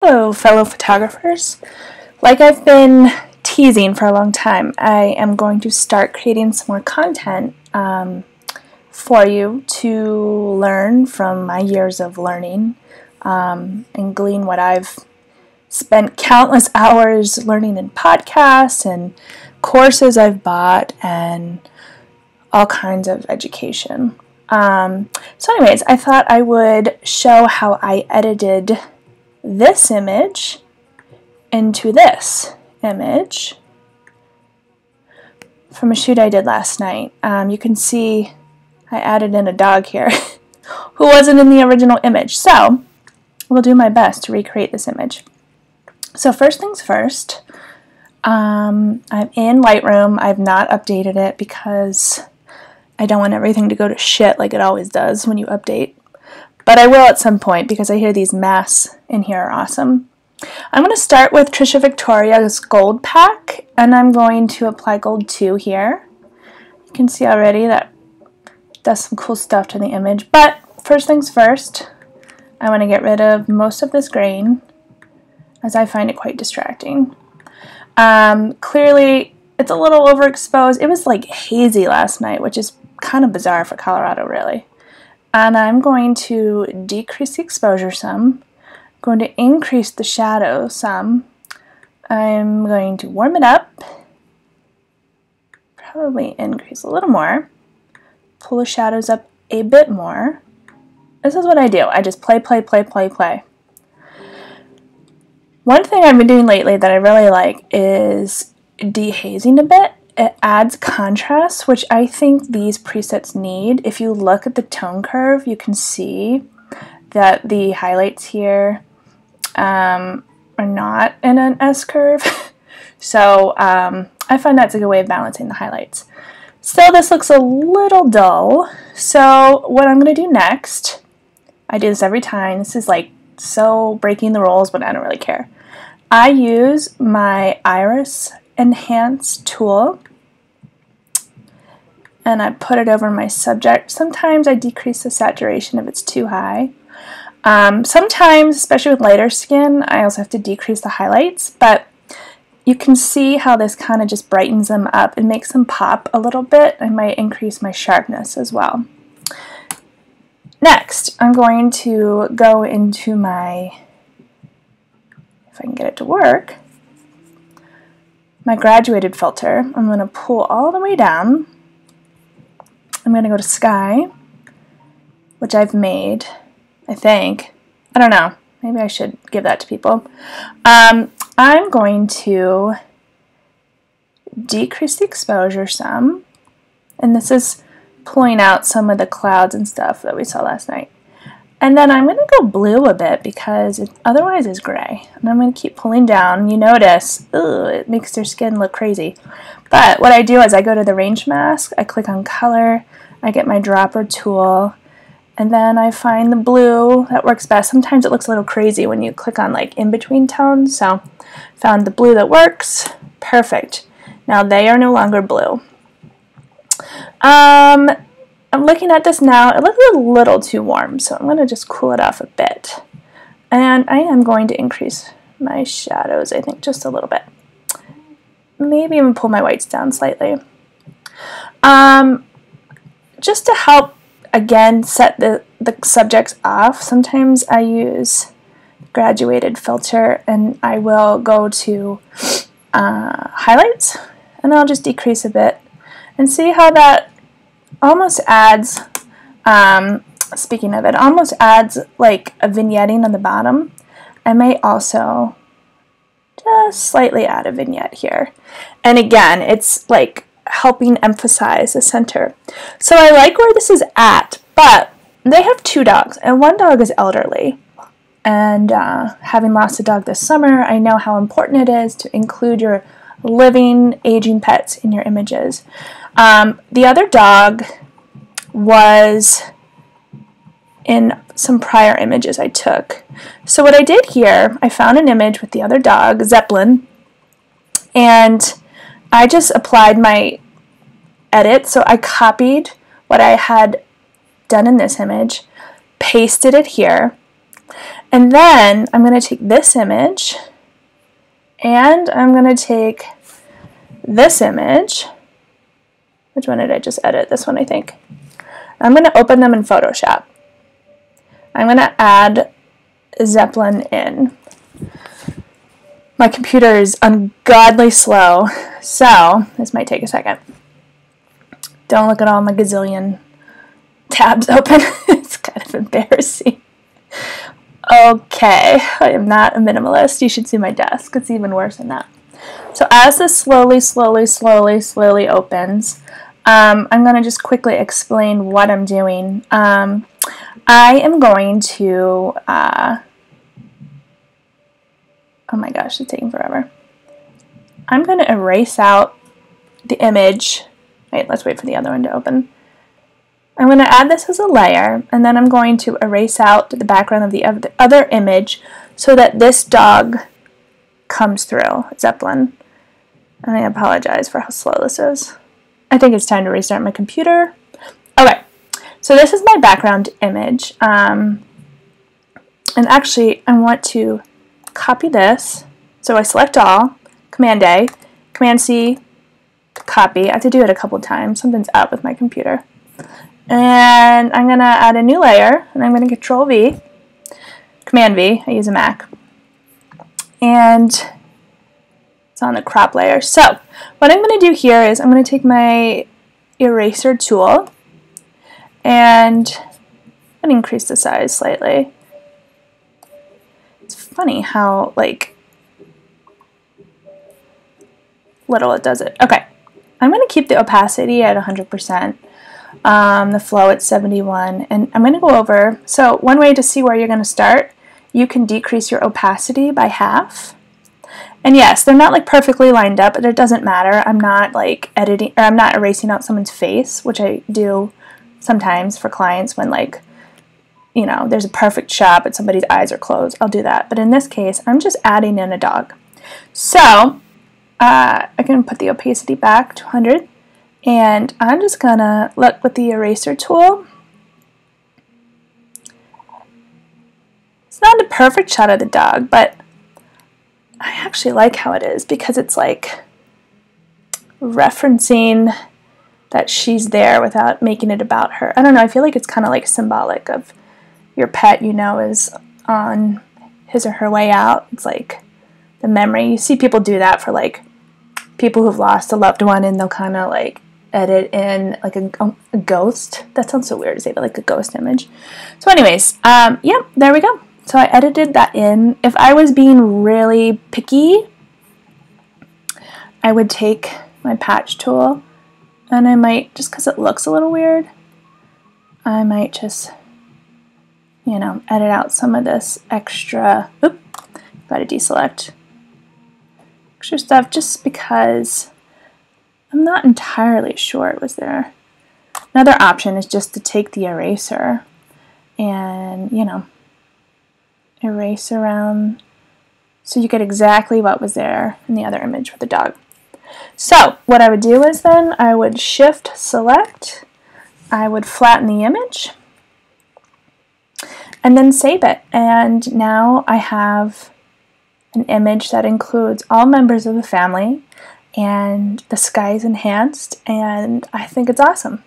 Hello, fellow photographers. Like I've been teasing for a long time, I am going to start creating some more content for you to learn from my years of learning and glean what I've spent countless hours learning in podcasts and courses I've bought and all kinds of education. So anyways, I thought I would show how I edited this image into this image from a shoot I did last night. You can see I added in a dog here who wasn't in the original image. So we'll do my best to recreate this image. So first things first, I'm in Lightroom. I've not updated it because I don't want everything to go to shit like it always does when you update. But I will at some point because I hear these masks in here are awesome. I'm going to start with Trisha Victoria's Gold Pack, and I'm going to apply Gold 2 here. You can see already that does some cool stuff to the image. But first things first, I want to get rid of most of this grain as I find it quite distracting. Clearly, it's a little overexposed. It was like hazy last night, which is kind of bizarre for Colorado, really. And I'm going to decrease the exposure some. I'm going to increase the shadow some. I'm going to warm it up. Probably increase a little more. Pull the shadows up a bit more. This is what I do. I just play. One thing I've been doing lately that I really like is dehazing a bit. It adds contrast, which I think these presets need. If you look at the tone curve, you can see that the highlights here are not in an S-curve. So I find that's a good way of balancing the highlights. Still, this looks a little dull. So what I'm going to do next, I do this every time. This is like so breaking the rules, but I don't really care. I use my Iris Enhance tool and I put it over my subject. Sometimes I decrease the saturation if it's too high. Sometimes, especially with lighter skin, I also have to decrease the highlights, but you can see how this kind of just brightens them up and makes them pop a little bit. I might increase my sharpness as well. Next, I'm going to go into my, if I can get it to work, my graduated filter. I'm going to pull all the way down. I'm going to go to Sky, which I've made, I think. I don't know. Maybe I should give that to people. I'm going to decrease the exposure some. And this is pulling out some of the clouds and stuff that we saw last night. And then I'm going to go blue a bit because it otherwise is gray. And I'm going to keep pulling down. You notice, it makes their skin look crazy. But what I do is I go to the range mask, I click on color, I get my dropper tool, and then I find the blue that works best. Sometimes it looks a little crazy when you click on like in-between tones. So found the blue that works. Perfect. Now they are no longer blue. I'm looking at this now. It looks a little too warm, so I'm going to just cool it off a bit. And I am going to increase my shadows, I think, just a little bit. Maybe even pull my whites down slightly. Just to help, again, set the subjects off, sometimes I use graduated filter and I will go to highlights and I'll just decrease a bit and see how that almost adds, speaking of it, almost adds like a vignetting on the bottom. I may also just slightly add a vignette here. And again, it's like helping emphasize the center. So I like where this is at, but they have two dogs, and one dog is elderly. And having lost a dog this summer, I know how important it is to include your living, aging pets in your images. The other dog was in some prior images I took. So what I did here, I found an image with the other dog, Zeppelin, and I just applied my edit. So I copied what I had done in this image, pasted it here, And then I'm going to take this image and I'm going to take this image. Which one did I just edit? This one, I think. I'm going to open them in Photoshop. I'm going to add Zeppelin in. My computer is ungodly slow, so this might take a second. Don't look at all my gazillion tabs open. It's kind of embarrassing. Okay, I am not a minimalist. You should see my desk. It's even worse than that. So as this slowly opens, I'm going to just quickly explain what I'm doing. I am going to, oh my gosh, it's taking forever. I'm going to erase out the image. Wait, let's wait for the other one to open. I'm going to add this as a layer, and then I'm going to erase out the background of the other image so that this dog comes through, Zeppelin. And I apologize for how slow this is. I think it's time to restart my computer. Okay, so this is my background image. And actually, I want to copy this. So I select all, Command A, Command C, copy. I have to do it a couple times. Something's up with my computer. And I'm going to add a new layer, and I'm going to Control V, Command V, I use a Mac. And it's on the crop layer. So what I'm going to do here is I'm going to take my eraser tool, and I'm going to increase the size slightly. It's funny how, like, little it does it. Okay, I'm going to keep the opacity at 100%. The flow at 71, and I'm going to go over, so one way to see where you're going to start, you can decrease your opacity by half. And yes, they're not like perfectly lined up, but it doesn't matter. I'm not like editing, or I'm not erasing out someone's face, which I do sometimes for clients when, like, you know, there's a perfect shot but somebody's eyes are closed. I'll do that. But in this case, I'm just adding in a dog. So I can put the opacity back to 100. And I'm just gonna look with the eraser tool. It's not a perfect shot of the dog, but I actually like how it is because it's like referencing that she's there without making it about her. I don't know, I feel like it's kind of like symbolic of your pet, you know, is on his or her way out. It's like the memory. You see people do that for like people who've lost a loved one, and they'll kind of like edit in like a ghost. That sounds so weird to say, but like a ghost image. So anyways, yep, there we go. So I edited that in. If I was being really picky, I would take my patch tool, and I might, just because it looks a little weird, I might just, you know, edit out some of this extra, gotta deselect, extra stuff, just because I'm not entirely sure it was there. Another option is just to take the eraser and, you know, erase around so you get exactly what was there in the other image with the dog. So what I would do is then I would shift select, I would flatten the image, and then save it. And now I have an image that includes all members of the family, and the sky is enhanced, and I think it's awesome.